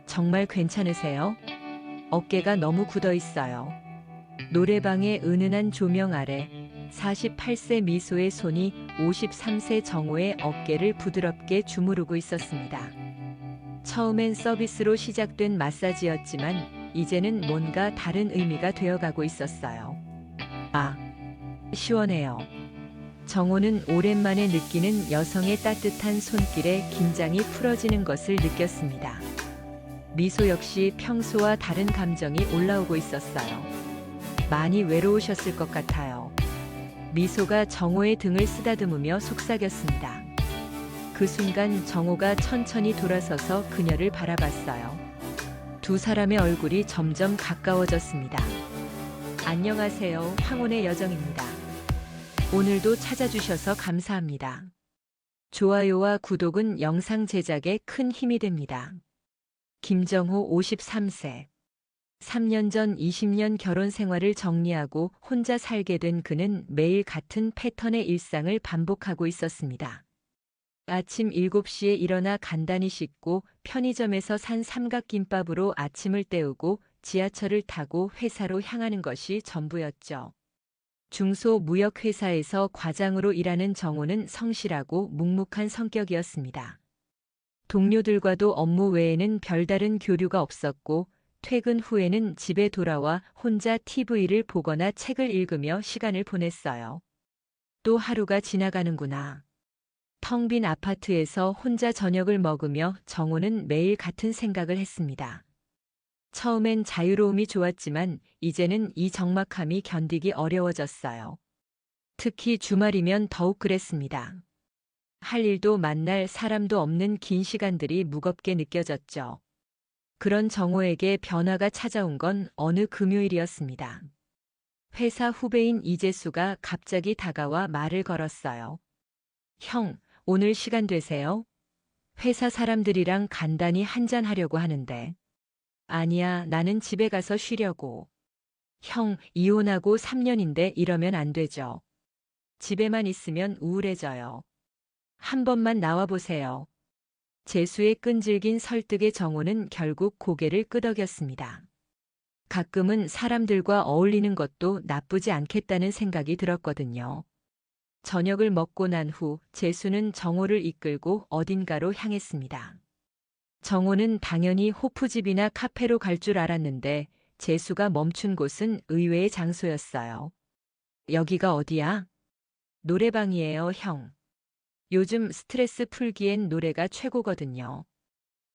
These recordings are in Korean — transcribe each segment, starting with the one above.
정말 괜찮으세요? 어깨가 너무 굳어 있어요. 노래방의 은은한 조명 아래 48세 미소의 손이 53세 정호의 어깨를 부드럽게 주무르고 있었습니다. 처음엔 서비스로 시작된 마사지였지만 이제는 뭔가 다른 의미가 되어가고 있었어요. 아, 시원해요. 정호는 오랜만에 느끼는 여성의 따뜻한 손길에 긴장이 풀어지는 것을 느꼈습니다. 미소 역시 평소와 다른 감정이 올라오고 있었어요. 많이 외로우셨을 것 같아요. 미소가 정호의 등을 쓰다듬으며 속삭였습니다. 그 순간 정호가 천천히 돌아서서 그녀를 바라봤어요. 두 사람의 얼굴이 점점 가까워졌습니다. 안녕하세요, 황혼의 여정입니다. 오늘도 찾아주셔서 감사합니다. 좋아요와 구독은 영상 제작에 큰 힘이 됩니다. 김정호 53세. 3년 전 20년 결혼 생활을 정리하고 혼자 살게 된 그는 매일 같은 패턴의 일상을 반복하고 있었습니다. 아침 7시에 일어나 간단히 씻고 편의점에서 산 삼각김밥으로 아침을 때우고 지하철을 타고 회사로 향하는 것이 전부였죠. 중소무역회사에서 과장으로 일하는 정호는 성실하고 묵묵한 성격이었습니다. 동료들과도 업무 외에는 별다른 교류가 없었고 퇴근 후에는 집에 돌아와 혼자 TV를 보거나 책을 읽으며 시간을 보냈어요. 또 하루가 지나가는구나. 텅 빈 아파트에서 혼자 저녁을 먹으며 정호는 매일 같은 생각을 했습니다. 처음엔 자유로움이 좋았지만 이제는 이 적막함이 견디기 어려워졌어요. 특히 주말이면 더욱 그랬습니다. 할 일도 만날 사람도 없는 긴 시간들이 무겁게 느껴졌죠. 그런 정호에게 변화가 찾아온 건 어느 금요일이었습니다. 회사 후배인 이재수가 갑자기 다가와 말을 걸었어요. 형, 오늘 시간 되세요? 회사 사람들이랑 간단히 한잔하려고 하는데. 아니야, 나는 집에 가서 쉬려고. 형, 이혼하고 3년인데 이러면 안 되죠. 집에만 있으면 우울해져요. 한 번만 나와보세요. 재수의 끈질긴 설득에 정호는 결국 고개를 끄덕였습니다. 가끔은 사람들과 어울리는 것도 나쁘지 않겠다는 생각이 들었거든요. 저녁을 먹고 난 후 재수는 정호를 이끌고 어딘가로 향했습니다. 정호는 당연히 호프집이나 카페로 갈 줄 알았는데 재수가 멈춘 곳은 의외의 장소였어요. 여기가 어디야? 노래방이에요, 형. 요즘 스트레스 풀기엔 노래가 최고거든요.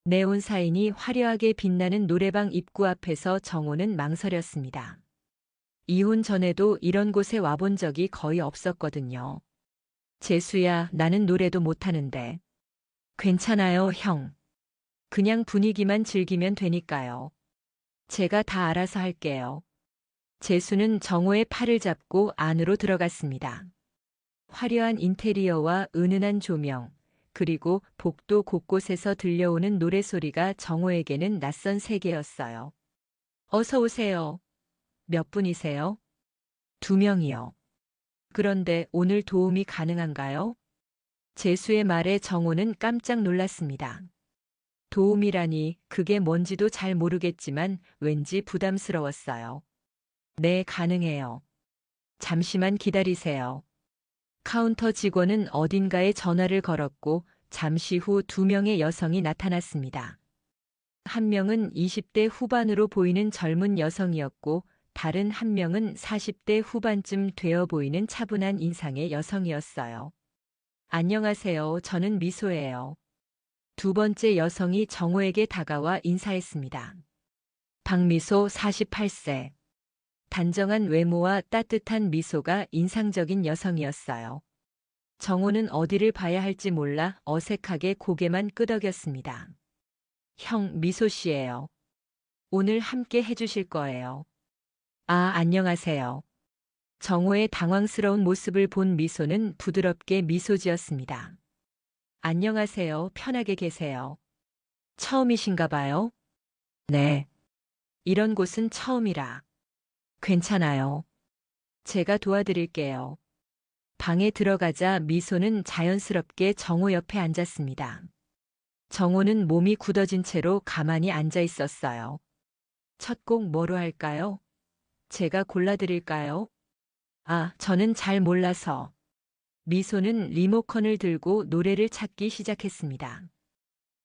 네온사인이 화려하게 빛나는 노래방 입구 앞에서 정호는 망설였습니다. 이혼 전에도 이런 곳에 와본 적이 거의 없었거든요. 재수야, 나는 노래도 못하는데. 괜찮아요, 형. 그냥 분위기만 즐기면 되니까요. 제가 다 알아서 할게요. 재수는 정호의 팔을 잡고 안으로 들어갔습니다. 화려한 인테리어와 은은한 조명, 그리고 복도 곳곳에서 들려오는 노래소리가 정호에게는 낯선 세계였어요. 어서 오세요. 몇 분이세요? 2명이요. 그런데 오늘 도움이 가능한가요? 재수의 말에 정호는 깜짝 놀랐습니다. 도움이라니 그게 뭔지도 잘 모르겠지만 왠지 부담스러웠어요. 네, 가능해요. 잠시만 기다리세요. 카운터 직원은 어딘가에 전화를 걸었고 잠시 후 2명의 여성이 나타났습니다. 한 명은 20대 후반으로 보이는 젊은 여성이었고 다른 한 명은 40대 후반쯤 되어 보이는 차분한 인상의 여성이었어요. 안녕하세요. 저는 미소예요. 두 번째 여성이 정호에게 다가와 인사했습니다. 박미소 48세. 단정한 외모와 따뜻한 미소가 인상적인 여성이었어요. 정호는 어디를 봐야 할지 몰라 어색하게 고개만 끄덕였습니다. 형, 미소 씨예요. 오늘 함께 해주실 거예요. 아, 안녕하세요. 정호의 당황스러운 모습을 본 미소는 부드럽게 미소 지었습니다. 안녕하세요. 편하게 계세요. 처음이신가 봐요? 네. 이런 곳은 처음이라. 괜찮아요. 제가 도와드릴게요. 방에 들어가자 미소는 자연스럽게 정호 옆에 앉았습니다. 정호는 몸이 굳어진 채로 가만히 앉아 있었어요. 첫 곡 뭐로 할까요? 제가 골라드릴까요? 아, 저는 잘 몰라서. 미소는 리모컨을 들고 노래를 찾기 시작했습니다.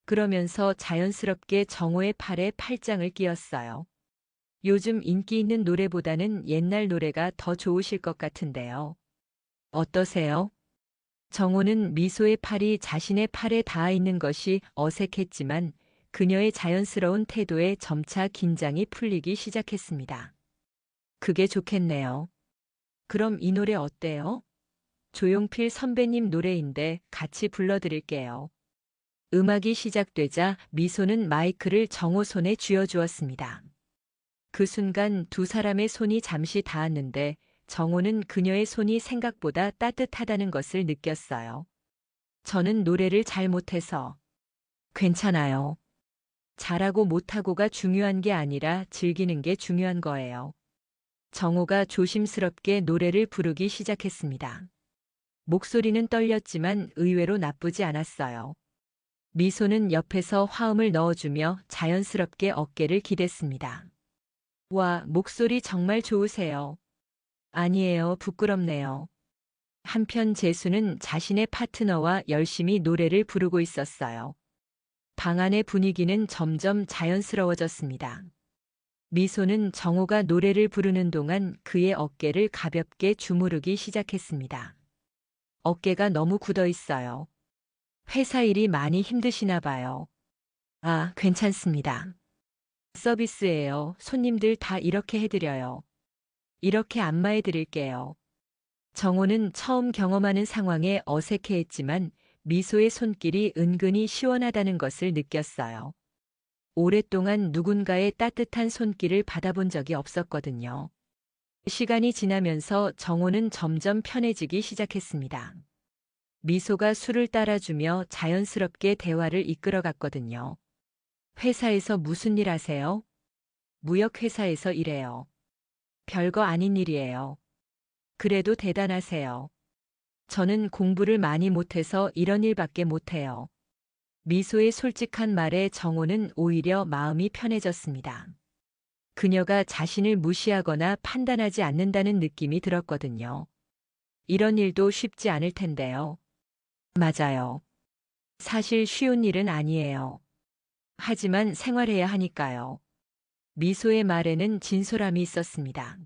그러면서 자연스럽게 정호의 팔에 팔짱을 끼웠어요. 요즘 인기 있는 노래보다는 옛날 노래가 더 좋으실 것 같은데요. 어떠세요? 정호는 미소의 팔이 자신의 팔에 닿아 있는 것이 어색했지만 그녀의 자연스러운 태도에 점차 긴장이 풀리기 시작했습니다. 그게 좋겠네요. 그럼 이 노래 어때요? 조용필 선배님 노래인데 같이 불러드릴게요. 음악이 시작되자 미소는 마이크를 정호 손에 쥐어주었습니다. 그 순간 두 사람의 손이 잠시 닿았는데 정호는 그녀의 손이 생각보다 따뜻하다는 것을 느꼈어요. 저는 노래를 잘 못해서. 괜찮아요. 잘하고 못하고가 중요한 게 아니라 즐기는 게 중요한 거예요. 정호가 조심스럽게 노래를 부르기 시작했습니다. 목소리는 떨렸지만 의외로 나쁘지 않았어요. 미소는 옆에서 화음을 넣어주며 자연스럽게 어깨를 기댔습니다. 와, 목소리 정말 좋으세요. 아니에요, 부끄럽네요. 한편 재수는 자신의 파트너와 열심히 노래를 부르고 있었어요. 방 안의 분위기는 점점 자연스러워졌습니다. 미소는 정호가 노래를 부르는 동안 그의 어깨를 가볍게 주무르기 시작했습니다. 어깨가 너무 굳어 있어요. 회사 일이 많이 힘드시나 봐요. 아, 괜찮습니다. 서비스예요. 손님들 다 이렇게 해드려요. 이렇게 안마해 드릴게요. 정호는 처음 경험하는 상황에 어색해했지만 미소의 손길이 은근히 시원하다는 것을 느꼈어요. 오랫동안 누군가의 따뜻한 손길을 받아본 적이 없었거든요. 시간이 지나면서 정호는 점점 편해지기 시작했습니다. 미소가 술을 따라주며 자연스럽게 대화를 이끌어갔거든요. 회사에서 무슨 일 하세요? 무역회사에서 일해요. 별거 아닌 일이에요. 그래도 대단하세요. 저는 공부를 많이 못해서 이런 일밖에 못해요. 미소의 솔직한 말에 정호는 오히려 마음이 편해졌습니다. 그녀가 자신을 무시하거나 판단하지 않는다는 느낌이 들었거든요. 이런 일도 쉽지 않을 텐데요. 맞아요. 사실 쉬운 일은 아니에요. 하지만 생활해야 하니까요. 미소의 말에는 진솔함이 있었습니다.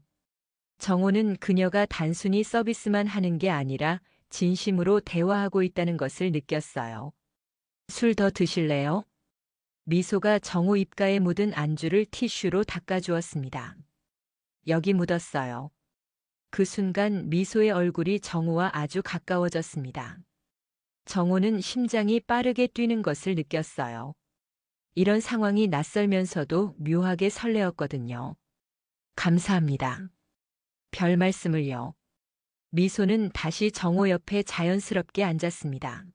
정호는 그녀가 단순히 서비스만 하는 게 아니라 진심으로 대화하고 있다는 것을 느꼈어요. 술 더 드실래요? 미소가 정호 입가에 묻은 안주를 티슈로 닦아주었습니다. 여기 묻었어요. 그 순간 미소의 얼굴이 정호와 아주 가까워졌습니다. 정호는 심장이 빠르게 뛰는 것을 느꼈어요. 이런 상황이 낯설면서도 묘하게 설레었거든요. 감사합니다. 별 말씀을요. 미소는 다시 정호 옆에 자연스럽게 앉았습니다.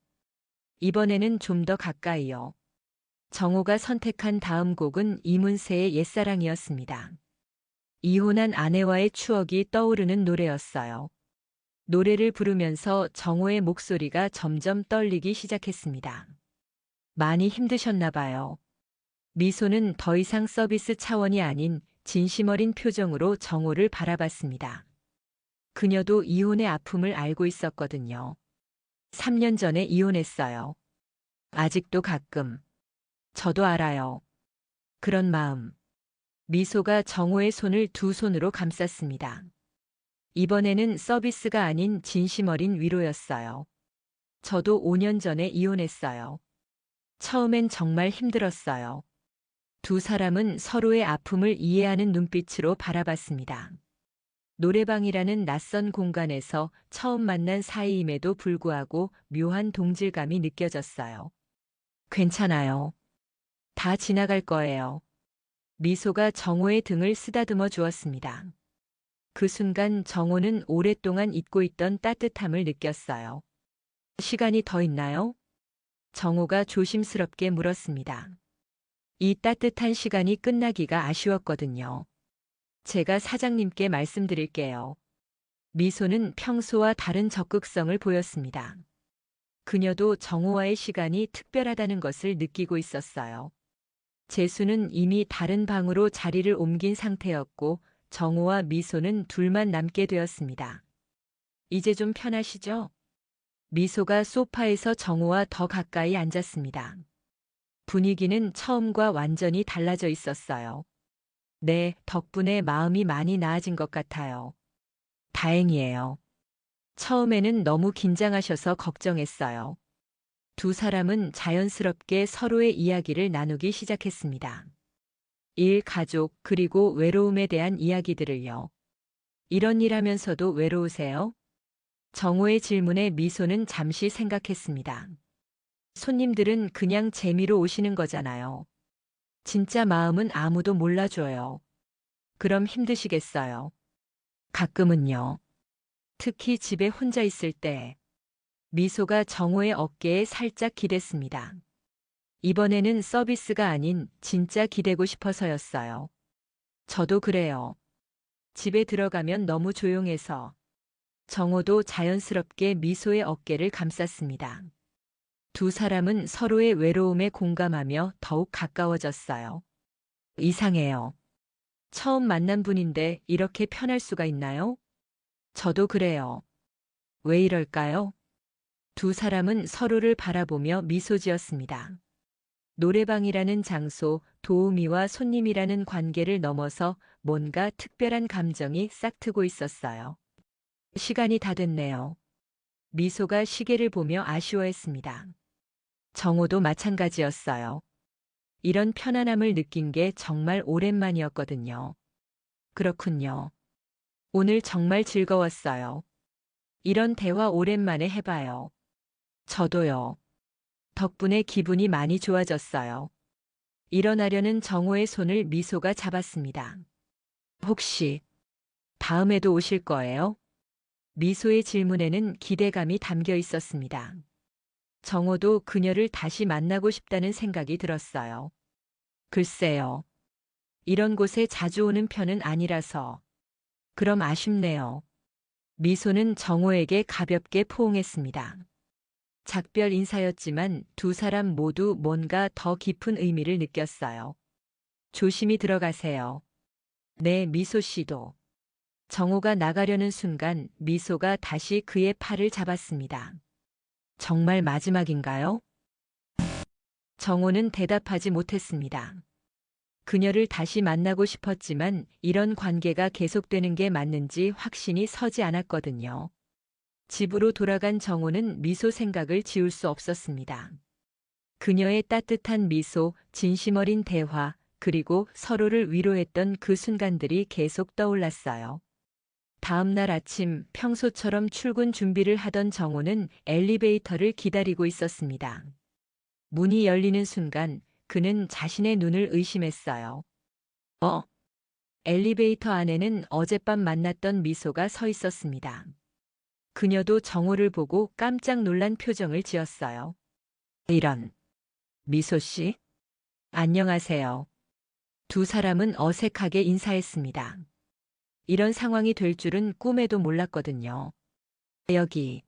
이번에는 좀 더 가까이요. 정호가 선택한 다음 곡은 이문세의 옛사랑이었습니다. 이혼한 아내와의 추억이 떠오르는 노래였어요. 노래를 부르면서 정호의 목소리가 점점 떨리기 시작했습니다. 많이 힘드셨나 봐요. 미소는 더 이상 서비스 차원이 아닌 진심 어린 표정으로 정호를 바라봤습니다. 그녀도 이혼의 아픔을 알고 있었거든요. 3년 전에 이혼했어요. 아직도 가끔. 저도 알아요. 그런 마음. 미소가 정호의 손을 두 손으로 감쌌습니다. 이번에는 서비스가 아닌 진심 어린 위로였어요. 저도 5년 전에 이혼했어요. 처음엔 정말 힘들었어요. 두 사람은 서로의 아픔을 이해하는 눈빛으로 바라봤습니다. 노래방이라는 낯선 공간에서 처음 만난 사이임에도 불구하고 묘한 동질감이 느껴졌어요. 괜찮아요. 다 지나갈 거예요. 미소가 정호의 등을 쓰다듬어 주었습니다. 그 순간 정호는 오랫동안 잊고 있던 따뜻함을 느꼈어요. 시간이 더 있나요? 정호가 조심스럽게 물었습니다. 이 따뜻한 시간이 끝나기가 아쉬웠거든요. 제가 사장님께 말씀드릴게요. 미소는 평소와 다른 적극성을 보였습니다. 그녀도 정호와의 시간이 특별하다는 것을 느끼고 있었어요. 재수는 이미 다른 방으로 자리를 옮긴 상태였고 정호와 미소는 둘만 남게 되었습니다. 이제 좀 편하시죠? 미소가 소파에서 정호와 더 가까이 앉았습니다. 분위기는 처음과 완전히 달라져 있었어요. 네, 덕분에 마음이 많이 나아진 것 같아요. 다행이에요. 처음에는 너무 긴장하셔서 걱정했어요. 두 사람은 자연스럽게 서로의 이야기를 나누기 시작했습니다. 일, 가족, 그리고 외로움에 대한 이야기들을요. 이런 일 하면서도 외로우세요? 정호의 질문에 미소는 잠시 생각했습니다. 손님들은 그냥 재미로 오시는 거잖아요. 진짜 마음은 아무도 몰라줘요. 그럼 힘드시겠어요? 가끔은요. 특히 집에 혼자 있을 때. 미소가 정호의 어깨에 살짝 기댔습니다. 이번에는 서비스가 아닌 진짜 기대고 싶어서였어요. 저도 그래요. 집에 들어가면 너무 조용해서. 정호도 자연스럽게 미소의 어깨를 감쌌습니다. 두 사람은 서로의 외로움에 공감하며 더욱 가까워졌어요. 이상해요. 처음 만난 분인데 이렇게 편할 수가 있나요? 저도 그래요. 왜 이럴까요? 두 사람은 서로를 바라보며 미소 지었습니다. 노래방이라는 장소, 도우미와 손님이라는 관계를 넘어서 뭔가 특별한 감정이 싹트고 있었어요. 시간이 다 됐네요. 미소가 시계를 보며 아쉬워했습니다. 정호도 마찬가지였어요. 이런 편안함을 느낀 게 정말 오랜만이었거든요. 그렇군요. 오늘 정말 즐거웠어요. 이런 대화 오랜만에 해봐요. 저도요. 덕분에 기분이 많이 좋아졌어요. 일어나려는 정호의 손을 미소가 잡았습니다. 혹시 다음에도 오실 거예요? 미소의 질문에는 기대감이 담겨 있었습니다. 정호도 그녀를 다시 만나고 싶다는 생각이 들었어요. 글쎄요. 이런 곳에 자주 오는 편은 아니라서. 그럼 아쉽네요. 미소는 정호에게 가볍게 포옹했습니다. 작별 인사였지만 두 사람 모두 뭔가 더 깊은 의미를 느꼈어요. 조심히 들어가세요. 네, 미소 씨도. 정호가 나가려는 순간 미소가 다시 그의 팔을 잡았습니다. 정말 마지막인가요? 정호는 대답하지 못했습니다. 그녀를 다시 만나고 싶었지만 이런 관계가 계속되는 게 맞는지 확신이 서지 않았거든요. 집으로 돌아간 정호는 미소 생각을 지울 수 없었습니다. 그녀의 따뜻한 미소, 진심 어린 대화, 그리고 서로를 위로했던 그 순간들이 계속 떠올랐어요. 다음 날 아침 평소처럼 출근 준비를 하던 정호는 엘리베이터를 기다리고 있었습니다. 문이 열리는 순간 그는 자신의 눈을 의심했어요. 엘리베이터 안에는 어젯밤 만났던 미소가 서 있었습니다. 그녀도 정호를 보고 깜짝 놀란 표정을 지었어요. 이런. 미소 씨? 안녕하세요. 두 사람은 어색하게 인사했습니다. 이런 상황이 될 줄은 꿈에도 몰랐거든요. 여기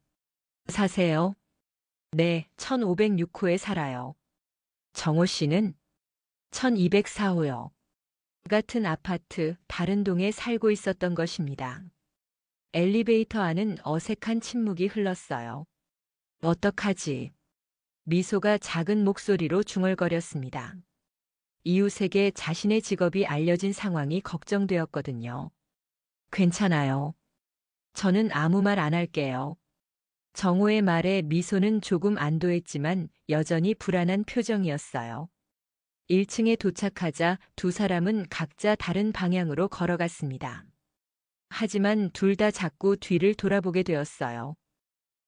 사세요? 네, 1506호에 살아요. 정호 씨는 1204호요. 같은 아파트 다른 동에 살고 있었던 것입니다. 엘리베이터 안은 어색한 침묵이 흘렀어요. 어떡하지? 미소가 작은 목소리로 중얼거렸습니다. 이웃에게 자신의 직업이 알려진 상황이 걱정되었거든요. 괜찮아요. 저는 아무 말 안 할게요. 정호의 말에 미소는 조금 안도했지만 여전히 불안한 표정이었어요. 1층에 도착하자 두 사람은 각자 다른 방향으로 걸어갔습니다. 하지만 둘 다 자꾸 뒤를 돌아보게 되었어요.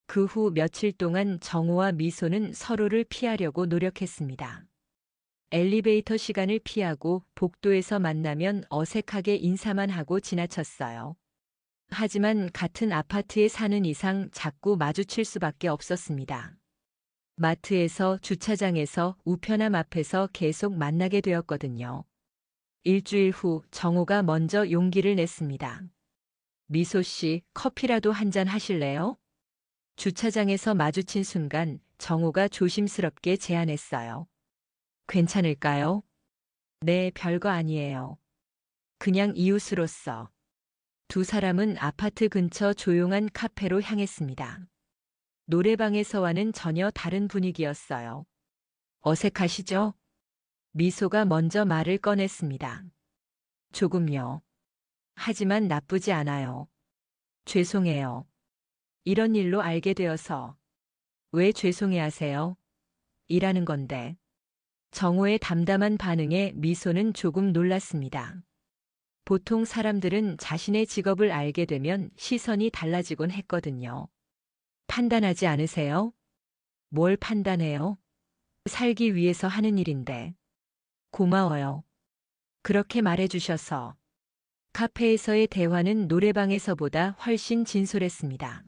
그 후 며칠 동안 정호와 미소는 서로를 피하려고 노력했습니다. 엘리베이터 시간을 피하고 복도에서 만나면 어색하게 인사만 하고 지나쳤어요. 하지만 같은 아파트에 사는 이상 자꾸 마주칠 수밖에 없었습니다. 마트에서, 주차장에서, 우편함 앞에서 계속 만나게 되었거든요. 일주일 후 정호가 먼저 용기를 냈습니다. 미소 씨, 커피라도 한잔 하실래요? 주차장에서 마주친 순간 정호가 조심스럽게 제안했어요. 괜찮을까요? 네, 별거 아니에요. 그냥 이웃으로서. 두 사람은 아파트 근처 조용한 카페로 향했습니다. 노래방에서와는 전혀 다른 분위기였어요. 어색하시죠? 미소가 먼저 말을 꺼냈습니다. 조금요. 하지만 나쁘지 않아요. 죄송해요. 이런 일로 알게 되어서. 왜 죄송해 하세요? 일하는 건데. 정호의 담담한 반응에 미소는 조금 놀랐습니다. 보통 사람들은 자신의 직업을 알게 되면 시선이 달라지곤 했거든요. 판단하지 않으세요? 뭘 판단해요? 살기 위해서 하는 일인데. 고마워요. 그렇게 말해주셔서. 카페에서의 대화는 노래방에서보다 훨씬 진솔했습니다.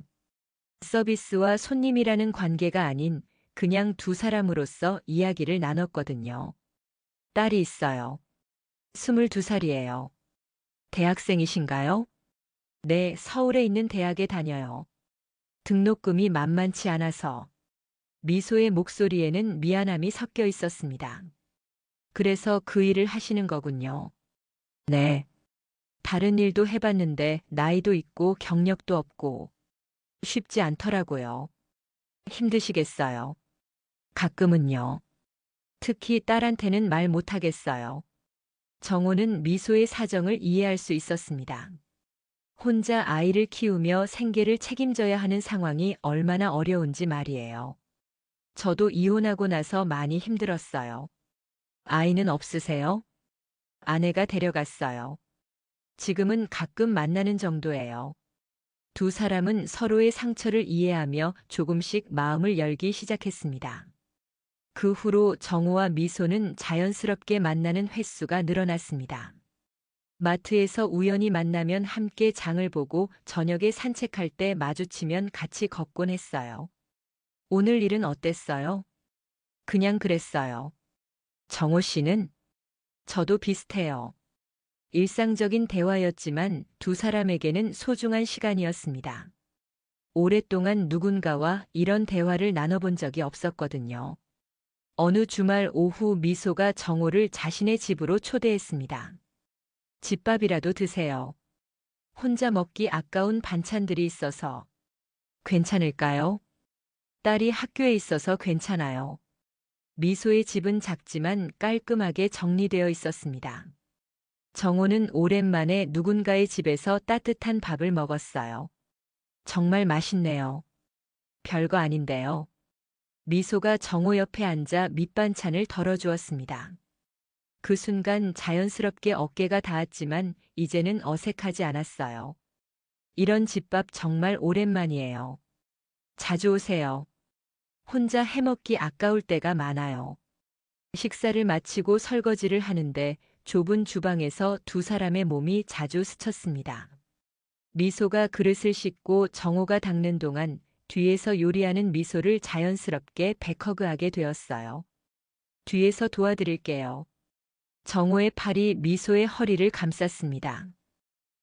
서비스와 손님이라는 관계가 아닌 그냥 두 사람으로서 이야기를 나눴거든요. 딸이 있어요. 22살이에요. 대학생이신가요? 네, 서울에 있는 대학에 다녀요. 등록금이 만만치 않아서. 미소의 목소리에는 미안함이 섞여 있었습니다. 그래서 그 일을 하시는 거군요. 네. 다른 일도 해봤는데 나이도 있고 경력도 없고 쉽지 않더라고요. 힘드시겠어요. 가끔은요. 특히 딸한테는 말 못하겠어요. 정호는 미소의 사정을 이해할 수 있었습니다. 혼자 아이를 키우며 생계를 책임져야 하는 상황이 얼마나 어려운지 말이에요. 저도 이혼하고 나서 많이 힘들었어요. 아이는 없으세요? 아내가 데려갔어요. 지금은 가끔 만나는 정도예요. 두 사람은 서로의 상처를 이해하며 조금씩 마음을 열기 시작했습니다. 그 후로 정호와 미소는 자연스럽게 만나는 횟수가 늘어났습니다. 마트에서 우연히 만나면 함께 장을 보고 저녁에 산책할 때 마주치면 같이 걷곤 했어요. 오늘 일은 어땠어요? 그냥 그랬어요. 정호 씨는? 저도 비슷해요. 일상적인 대화였지만 두 사람에게는 소중한 시간이었습니다. 오랫동안 누군가와 이런 대화를 나눠본 적이 없었거든요. 어느 주말 오후 미소가 정호를 자신의 집으로 초대했습니다. 집밥이라도 드세요. 혼자 먹기 아까운 반찬들이 있어서. 괜찮을까요? 딸이 학교에 있어서 괜찮아요. 미소의 집은 작지만 깔끔하게 정리되어 있었습니다. 정호는 오랜만에 누군가의 집에서 따뜻한 밥을 먹었어요. 정말 맛있네요. 별거 아닌데요. 미소가 정호 옆에 앉아 밑반찬을 덜어주었습니다. 그 순간 자연스럽게 어깨가 닿았지만 이제는 어색하지 않았어요. 이런 집밥 정말 오랜만이에요. 자주 오세요. 혼자 해먹기 아까울 때가 많아요. 식사를 마치고 설거지를 하는데 좁은 주방에서 두 사람의 몸이 자주 스쳤습니다. 미소가 그릇을 씻고 정호가 닦는 동안 뒤에서 요리하는 미소를 자연스럽게 백허그하게 되었어요. 뒤에서 도와드릴게요. 정호의 팔이 미소의 허리를 감쌌습니다.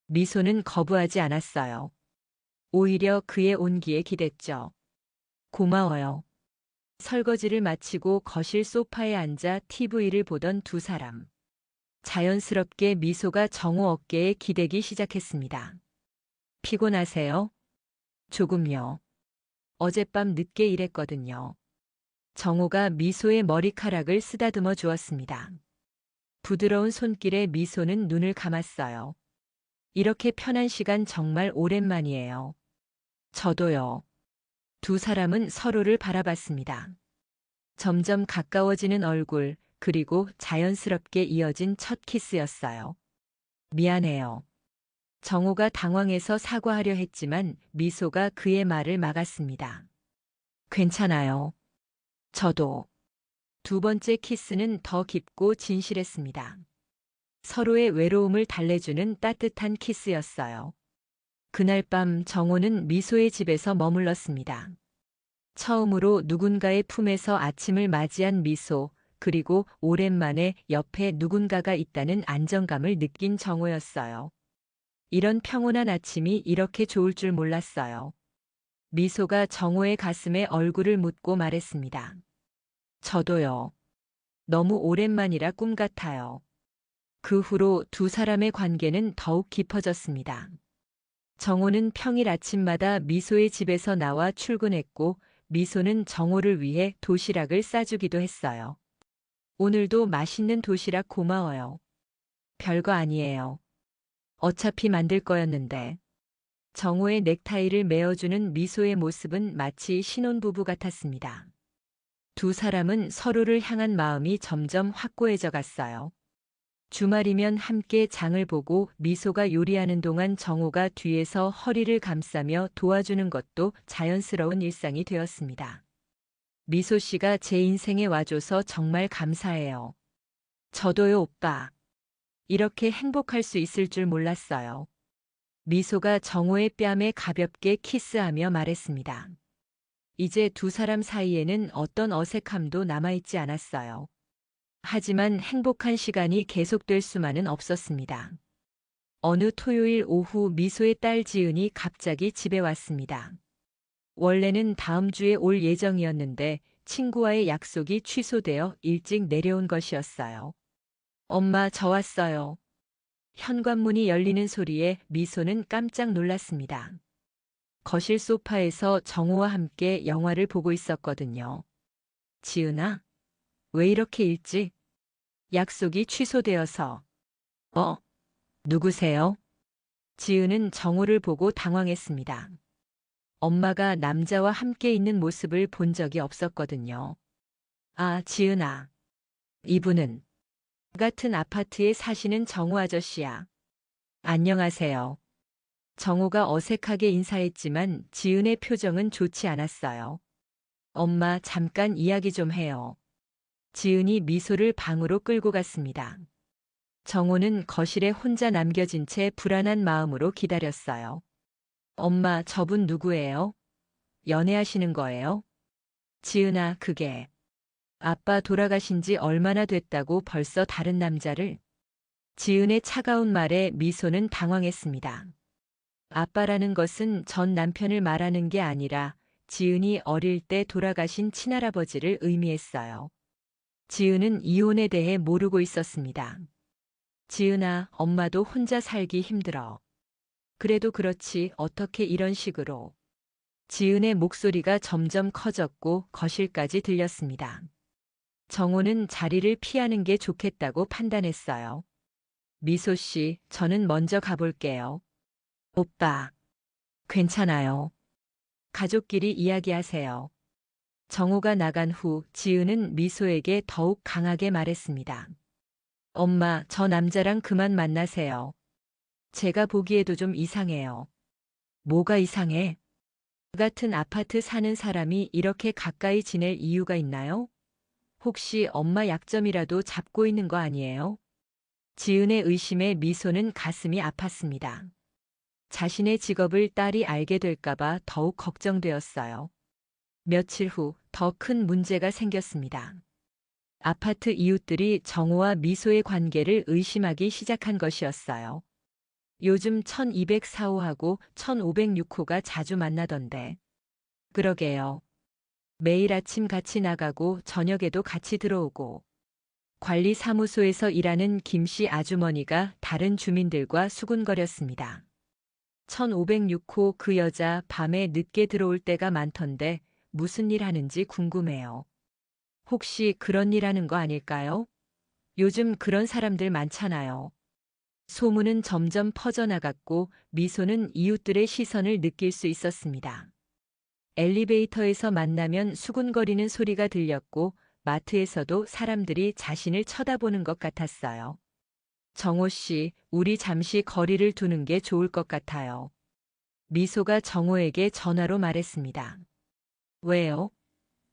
미소는 거부하지 않았어요. 오히려 그의 온기에 기댔죠. 고마워요. 설거지를 마치고 거실 소파에 앉아 TV를 보던 두 사람. 자연스럽게 미소가 정호 어깨에 기대기 시작했습니다. 피곤하세요? 조금요. 어젯밤 늦게 일했거든요. 정호가 미소의 머리카락을 쓰다듬어 주었습니다. 부드러운 손길에 미소는 눈을 감았어요. 이렇게 편한 시간 정말 오랜만이에요. 저도요. 두 사람은 서로를 바라봤습니다. 점점 가까워지는 얼굴, 그리고 자연스럽게 이어진 첫 키스였어요. 미안해요. 정호가 당황해서 사과하려 했지만 미소가 그의 말을 막았습니다. 괜찮아요. 저도. 두 번째 키스는 더 깊고 진실했습니다. 서로의 외로움을 달래주는 따뜻한 키스였어요. 그날 밤 정호는 미소의 집에서 머물렀습니다. 처음으로 누군가의 품에서 아침을 맞이한 미소, 그리고 오랜만에 옆에 누군가가 있다는 안정감을 느낀 정호였어요. 이런 평온한 아침이 이렇게 좋을 줄 몰랐어요. 미소가 정호의 가슴에 얼굴을 묻고 말했습니다. 저도요. 너무 오랜만이라 꿈 같아요. 그 후로 두 사람의 관계는 더욱 깊어졌습니다. 정호는 평일 아침마다 미소의 집에서 나와 출근했고 미소는 정호를 위해 도시락을 싸주기도 했어요. 오늘도 맛있는 도시락 고마워요. 별거 아니에요. 어차피 만들 거였는데. 정호의 넥타이를 메어주는 미소의 모습은 마치 신혼부부 같았습니다. 두 사람은 서로를 향한 마음이 점점 확고해져 갔어요. 주말이면 함께 장을 보고 미소가 요리하는 동안 정호가 뒤에서 허리를 감싸며 도와주는 것도 자연스러운 일상이 되었습니다. 미소 씨가 제 인생에 와줘서 정말 감사해요. 저도요, 오빠. 이렇게 행복할 수 있을 줄 몰랐어요. 미소가 정호의 뺨에 가볍게 키스하며 말했습니다. 이제 두 사람 사이에는 어떤 어색함도 남아있지 않았어요. 하지만 행복한 시간이 계속될 수만은 없었습니다. 어느 토요일 오후 미소의 딸 지은이 갑자기 집에 왔습니다. 원래는 다음 주에 올 예정이었는데 친구와의 약속이 취소되어 일찍 내려온 것이었어요. 엄마, 저 왔어요. 현관문이 열리는 소리에 미소는 깜짝 놀랐습니다. 거실 소파에서 정호와 함께 영화를 보고 있었거든요. 지은아, 왜 이렇게 일찍? 약속이 취소되어서. 누구세요? 지은은 정호를 보고 당황했습니다. 엄마가 남자와 함께 있는 모습을 본 적이 없었거든요. 아, 지은아. 이분은 같은 아파트에 사시는 정호 아저씨야. 안녕하세요. 정호가 어색하게 인사했지만 지은의 표정은 좋지 않았어요. 엄마, 잠깐 이야기 좀 해요. 지은이 미소를 방으로 끌고 갔습니다. 정호는 거실에 혼자 남겨진 채 불안한 마음으로 기다렸어요. 엄마, 저분 누구예요? 연애하시는 거예요? 지은아, 그게 아빠 돌아가신 지 얼마나 됐다고 벌써 다른 남자를? 지은의 차가운 말에 미소는 당황했습니다. 아빠라는 것은 전 남편을 말하는 게 아니라 지은이 어릴 때 돌아가신 친할아버지를 의미했어요. 지은은 이혼에 대해 모르고 있었습니다. 지은아, 엄마도 혼자 살기 힘들어. 그래도 그렇지 어떻게 이런 식으로. 지은의 목소리가 점점 커졌고 거실까지 들렸습니다. 정호는 자리를 피하는 게 좋겠다고 판단했어요. 미소 씨, 저는 먼저 가볼게요. 오빠. 괜찮아요. 가족끼리 이야기하세요. 정호가 나간 후 지은은 미소에게 더욱 강하게 말했습니다. 엄마, 저 남자랑 그만 만나세요. 제가 보기에도 좀 이상해요. 뭐가 이상해? 같은 아파트 사는 사람이 이렇게 가까이 지낼 이유가 있나요? 혹시 엄마 약점이라도 잡고 있는 거 아니에요? 지은의 의심에 미소는 가슴이 아팠습니다. 자신의 직업을 딸이 알게 될까봐 더욱 걱정되었어요. 며칠 후 더 큰 문제가 생겼습니다. 아파트 이웃들이 정호와 미소의 관계를 의심하기 시작한 것이었어요. 요즘 1204호하고 1506호가 자주 만나던데. 그러게요. 매일 아침 같이 나가고 저녁에도 같이 들어오고. 관리사무소에서 일하는 김씨 아주머니가 다른 주민들과 수군거렸습니다. 1506호 그 여자 밤에 늦게 들어올 때가 많던데 무슨 일 하는지 궁금해요. 혹시 그런 일 하는 거 아닐까요? 요즘 그런 사람들 많잖아요. 소문은 점점 퍼져나갔고 미소는 이웃들의 시선을 느낄 수 있었습니다. 엘리베이터에서 만나면 수군거리는 소리가 들렸고 마트에서도 사람들이 자신을 쳐다보는 것 같았어요. 정호 씨, 우리 잠시 거리를 두는 게 좋을 것 같아요. 미소가 정호에게 전화로 말했습니다. 왜요?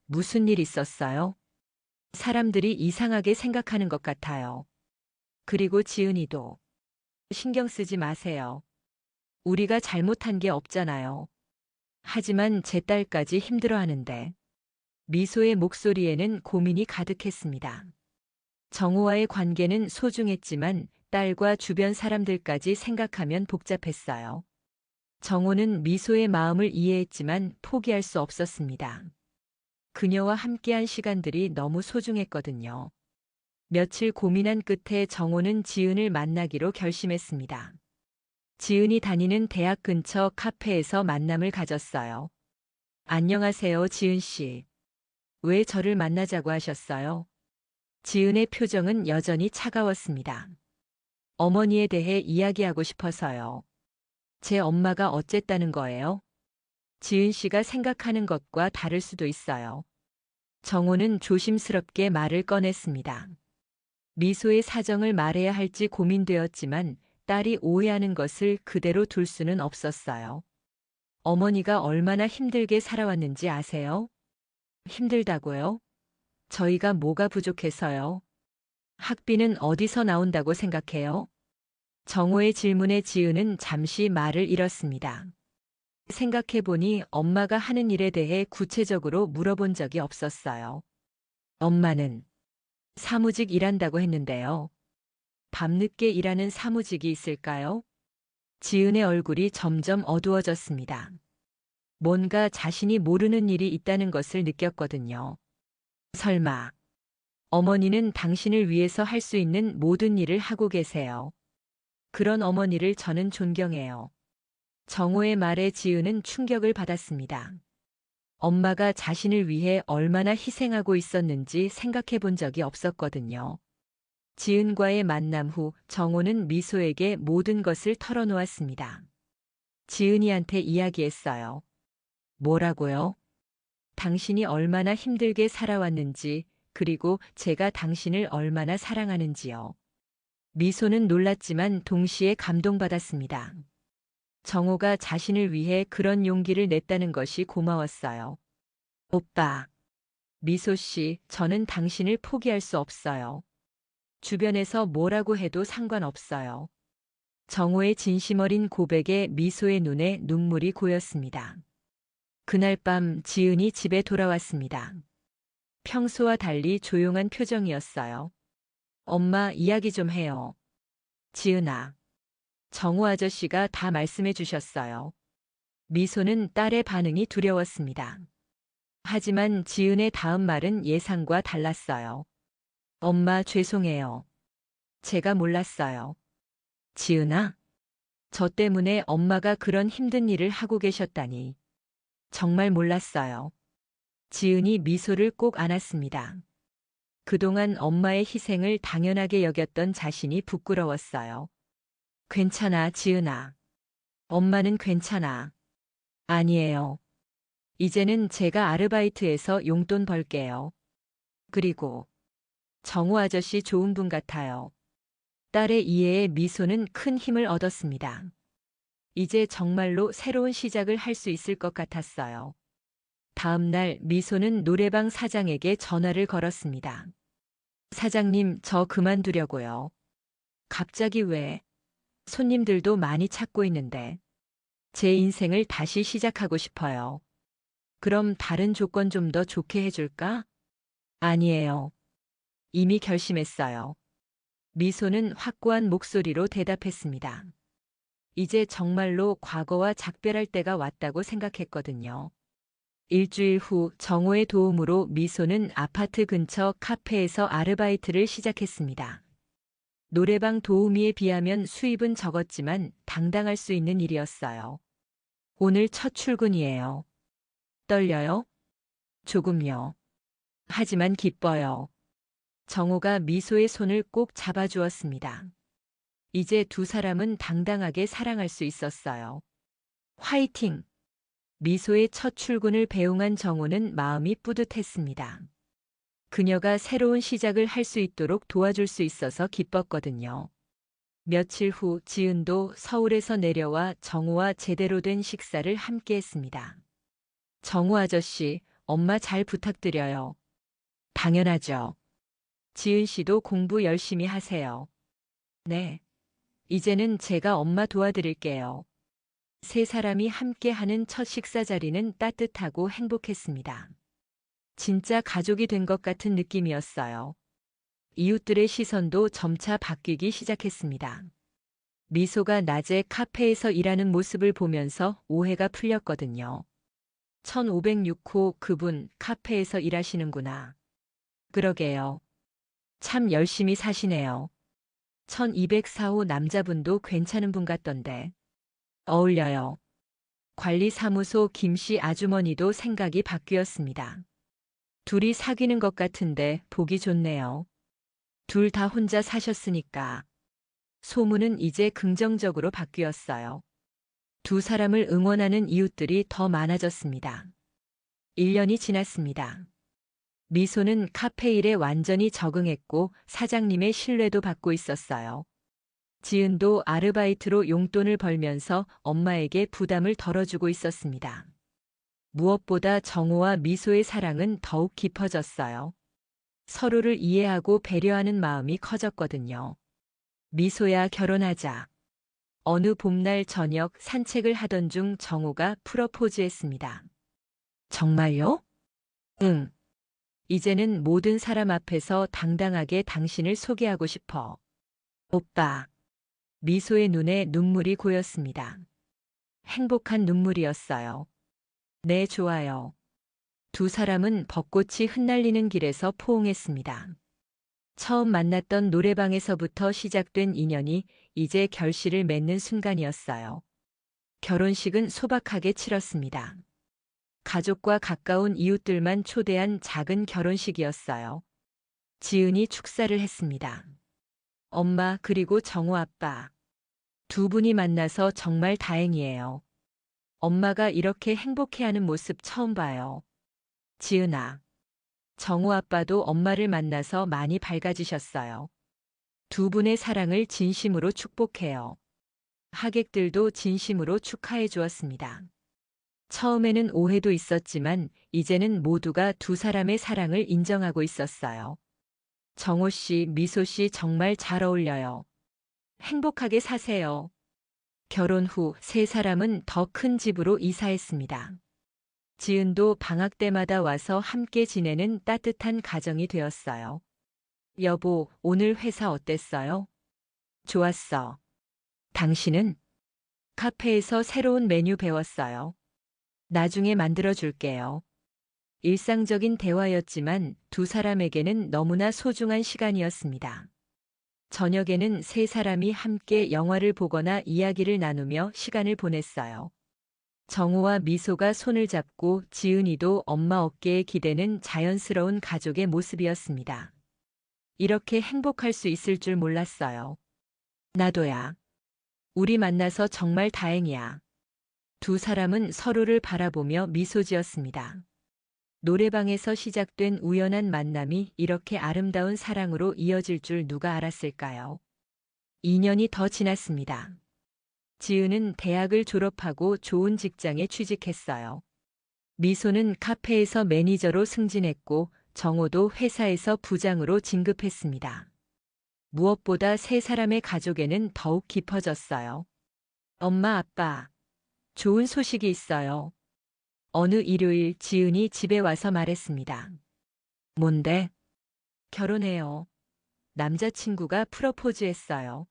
무슨 일 있었어요? 사람들이 이상하게 생각하는 것 같아요. 그리고 지은이도. 신경 쓰지 마세요. 우리가 잘못한 게 없잖아요. 하지만 제 딸까지 힘들어하는데. 미소의 목소리에는 고민이 가득했습니다. 정호와의 관계는 소중했지만 딸과 주변 사람들까지 생각하면 복잡했어요. 정호는 미소의 마음을 이해했지만 포기할 수 없었습니다. 그녀와 함께한 시간들이 너무 소중했거든요. 며칠 고민한 끝에 정호는 지은을 만나기로 결심했습니다. 지은이 다니는 대학 근처 카페에서 만남을 가졌어요. 안녕하세요, 지은 씨. 왜 저를 만나자고 하셨어요? 지은의 표정은 여전히 차가웠습니다. 어머니에 대해 이야기하고 싶어서요. 제 엄마가 어쨌다는 거예요? 지은 씨가 생각하는 것과 다를 수도 있어요. 정호는 조심스럽게 말을 꺼냈습니다. 미소의 사정을 말해야 할지 고민되었지만 딸이 오해하는 것을 그대로 둘 수는 없었어요. 어머니가 얼마나 힘들게 살아왔는지 아세요? 힘들다고요? 저희가 뭐가 부족해서요? 학비는 어디서 나온다고 생각해요? 정호의 질문에 지은은 잠시 말을 잃었습니다. 생각해보니 엄마가 하는 일에 대해 구체적으로 물어본 적이 없었어요. 엄마는 사무직 일한다고 했는데요. 밤늦게 일하는 사무직이 있을까요? 지은의 얼굴이 점점 어두워졌습니다. 뭔가 자신이 모르는 일이 있다는 것을 느꼈거든요. 설마, 어머니는 당신을 위해서 할 수 있는 모든 일을 하고 계세요. 그런 어머니를 저는 존경해요. 정호의 말에 지은은 충격을 받았습니다. 엄마가 자신을 위해 얼마나 희생하고 있었는지 생각해 본 적이 없었거든요. 지은과의 만남 후 정호는 미소에게 모든 것을 털어놓았습니다. 지은이한테 이야기했어요. 뭐라고요? 당신이 얼마나 힘들게 살아왔는지, 그리고 제가 당신을 얼마나 사랑하는지요. 미소는 놀랐지만 동시에 감동받았습니다. 정호가 자신을 위해 그런 용기를 냈다는 것이 고마웠어요. 오빠, 미소 씨, 저는 당신을 포기할 수 없어요. 주변에서 뭐라고 해도 상관없어요. 정호의 진심 어린 고백에 미소의 눈에 눈물이 고였습니다. 그날 밤 지은이 집에 돌아왔습니다. 평소와 달리 조용한 표정이었어요. 엄마, 이야기 좀 해요. 지은아, 정호 아저씨가 다 말씀해 주셨어요. 미소는 딸의 반응이 두려웠습니다. 하지만 지은의 다음 말은 예상과 달랐어요. 엄마, 죄송해요. 제가 몰랐어요. 지은아, 저 때문에 엄마가 그런 힘든 일을 하고 계셨다니. 정말 몰랐어요. 지은이 미소를 꼭 안았습니다. 그동안 엄마의 희생을 당연하게 여겼던 자신이 부끄러웠어요. 괜찮아, 지은아. 엄마는 괜찮아. 아니에요. 이제는 제가 아르바이트해서 용돈 벌게요. 그리고 정호 아저씨 좋은 분 같아요. 딸의 이해에 미소는 큰 힘을 얻었습니다. 이제 정말로 새로운 시작을 할 수 있을 것 같았어요. 다음 날 미소는 노래방 사장에게 전화를 걸었습니다. 사장님, 저 그만두려고요. 갑자기 왜? 손님들도 많이 찾고 있는데. 제 인생을 다시 시작하고 싶어요. 그럼 다른 조건 좀 더 좋게 해줄까? 아니에요. 이미 결심했어요. 미소는 확고한 목소리로 대답했습니다. 이제 정말로 과거와 작별할 때가 왔다고 생각했거든요. 일주일 후 정호의 도움으로 미소는 아파트 근처 카페에서 아르바이트를 시작했습니다. 노래방 도우미에 비하면 수입은 적었지만 당당할 수 있는 일이었어요. 오늘 첫 출근이에요. 떨려요? 조금요. 하지만 기뻐요. 정호가 미소의 손을 꼭 잡아주었습니다. 이제 두 사람은 당당하게 사랑할 수 있었어요. 화이팅! 미소의 첫 출근을 배웅한 정호는 마음이 뿌듯했습니다. 그녀가 새로운 시작을 할 수 있도록 도와줄 수 있어서 기뻤거든요. 며칠 후 지은도 서울에서 내려와 정호와 제대로 된 식사를 함께 했습니다. 정호 아저씨, 엄마 잘 부탁드려요. 당연하죠. 지은 씨도 공부 열심히 하세요. 네. 이제는 제가 엄마 도와드릴게요. 세 사람이 함께 하는 첫 식사 자리는 따뜻하고 행복했습니다. 진짜 가족이 된 것 같은 느낌이었어요. 이웃들의 시선도 점차 바뀌기 시작했습니다. 미소가 낮에 카페에서 일하는 모습을 보면서 오해가 풀렸거든요. 1506호 그분 카페에서 일하시는구나. 그러게요. 참 열심히 사시네요. 1204호 남자분도 괜찮은 분 같던데. 어울려요. 관리사무소 김씨 아주머니도 생각이 바뀌었습니다. 둘이 사귀는 것 같은데 보기 좋네요. 둘 다 혼자 사셨으니까. 소문은 이제 긍정적으로 바뀌었어요. 두 사람을 응원하는 이웃들이 더 많아졌습니다. 1년이 지났습니다. 미소는 카페 일에 완전히 적응했고 사장님의 신뢰도 받고 있었어요. 지은도 아르바이트로 용돈을 벌면서 엄마에게 부담을 덜어주고 있었습니다. 무엇보다 정호와 미소의 사랑은 더욱 깊어졌어요. 서로를 이해하고 배려하는 마음이 커졌거든요. 미소야 결혼하자. 어느 봄날 저녁 산책을 하던 중 정호가 프러포즈했습니다. 정말요? 응. 이제는 모든 사람 앞에서 당당하게 당신을 소개하고 싶어. 오빠. 미소의 눈에 눈물이 고였습니다. 행복한 눈물이었어요. 네, 좋아요. 두 사람은 벚꽃이 흩날리는 길에서 포옹했습니다. 처음 만났던 노래방에서부터 시작된 인연이 이제 결실을 맺는 순간이었어요. 결혼식은 소박하게 치렀습니다. 가족과 가까운 이웃들만 초대한 작은 결혼식이었어요. 지은이 축사를 했습니다. 엄마 그리고 정호 아빠. 두 분이 만나서 정말 다행이에요. 엄마가 이렇게 행복해하는 모습 처음 봐요. 지은아. 정호 아빠도 엄마를 만나서 많이 밝아지셨어요. 두 분의 사랑을 진심으로 축복해요. 하객들도 진심으로 축하해 주었습니다. 처음에는 오해도 있었지만 이제는 모두가 두 사람의 사랑을 인정하고 있었어요. 정호 씨, 미소 씨 정말 잘 어울려요. 행복하게 사세요. 결혼 후 세 사람은 더 큰 집으로 이사했습니다. 지은도 방학 때마다 와서 함께 지내는 따뜻한 가정이 되었어요. 여보, 오늘 회사 어땠어요? 좋았어. 당신은? 카페에서 새로운 메뉴 배웠어요. 나중에 만들어 줄게요. 일상적인 대화였지만 두 사람에게는 너무나 소중한 시간이었습니다. 저녁에는 세 사람이 함께 영화를 보거나 이야기를 나누며 시간을 보냈어요. 정호와 미소가 손을 잡고 지은이도 엄마 어깨에 기대는 자연스러운 가족의 모습이었습니다. 이렇게 행복할 수 있을 줄 몰랐어요. 나도야. 우리 만나서 정말 다행이야. 두 사람은 서로를 바라보며 미소 지었습니다. 노래방에서 시작된 우연한 만남이 이렇게 아름다운 사랑으로 이어질 줄 누가 알았을까요? 2년이 더 지났습니다. 지은은 대학을 졸업하고 좋은 직장에 취직했어요. 미소는 카페에서 매니저로 승진했고 정호도 회사에서 부장으로 진급했습니다. 무엇보다 세 사람의 가족에는 더욱 깊어졌어요. 엄마, 아빠, 좋은 소식이 있어요. 어느 일요일 지은이 집에 와서 말했습니다. 뭔데? 결혼해요. 남자친구가 프러포즈했어요.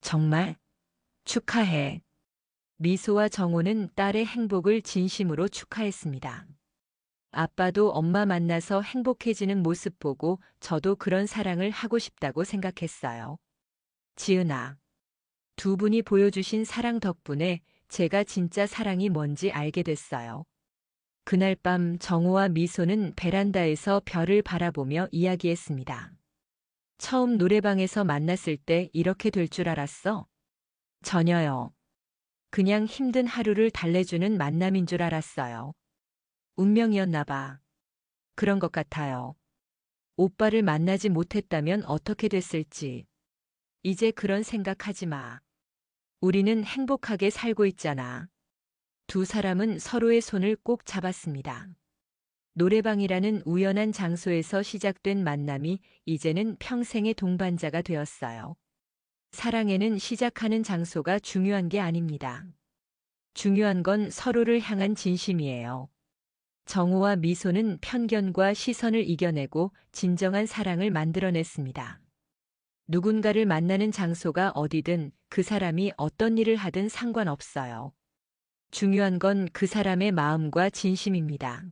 정말? 축하해. 미소와 정호는 딸의 행복을 진심으로 축하했습니다. 아빠도 엄마 만나서 행복해지는 모습 보고 저도 그런 사랑을 하고 싶다고 생각했어요. 지은아, 두 분이 보여주신 사랑 덕분에 제가 진짜 사랑이 뭔지 알게 됐어요. 그날 밤 정호와 미소는 베란다에서 별을 바라보며 이야기했습니다. 처음 노래방에서 만났을 때 이렇게 될 줄 알았어? 전혀요. 그냥 힘든 하루를 달래주는 만남인 줄 알았어요. 운명이었나 봐. 그런 것 같아요. 오빠를 만나지 못했다면 어떻게 됐을지. 이제 그런 생각하지 마. 우리는 행복하게 살고 있잖아. 두 사람은 서로의 손을 꼭 잡았습니다. 노래방이라는 우연한 장소에서 시작된 만남이 이제는 평생의 동반자가 되었어요. 사랑에는 시작하는 장소가 중요한 게 아닙니다. 중요한 건 서로를 향한 진심이에요. 정호와 미소는 편견과 시선을 이겨내고 진정한 사랑을 만들어냈습니다. 누군가를 만나는 장소가 어디든 그 사람이 어떤 일을 하든 상관없어요. 중요한 건 그 사람의 마음과 진심입니다.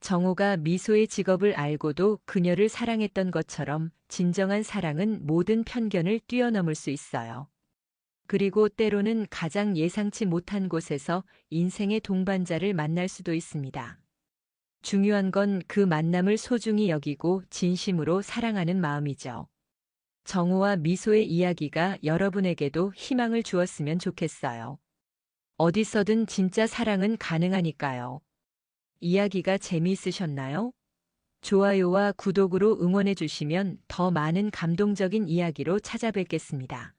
정호가 미소의 직업을 알고도 그녀를 사랑했던 것처럼 진정한 사랑은 모든 편견을 뛰어넘을 수 있어요. 그리고 때로는 가장 예상치 못한 곳에서 인생의 동반자를 만날 수도 있습니다. 중요한 건 그 만남을 소중히 여기고 진심으로 사랑하는 마음이죠. 정호와 미소의 이야기가 여러분에게도 희망을 주었으면 좋겠어요. 어디서든 진짜 사랑은 가능하니까요. 이야기가 재미있으셨나요? 좋아요와 구독으로 응원해 주시면 더 많은 감동적인 이야기로 찾아뵙겠습니다.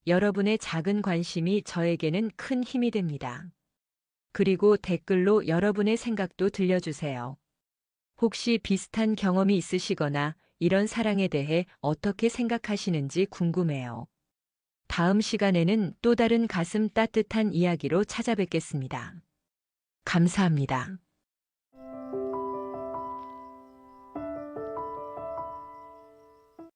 여러분의 작은 관심이 저에게는 큰 힘이 됩니다. 그리고 댓글로 여러분의 생각도 들려주세요. 혹시 비슷한 경험이 있으시거나 이런 사랑에 대해 어떻게 생각하시는지 궁금해요. 다음 시간에는 또 다른 가슴 따뜻한 이야기로 찾아뵙겠습니다. 감사합니다.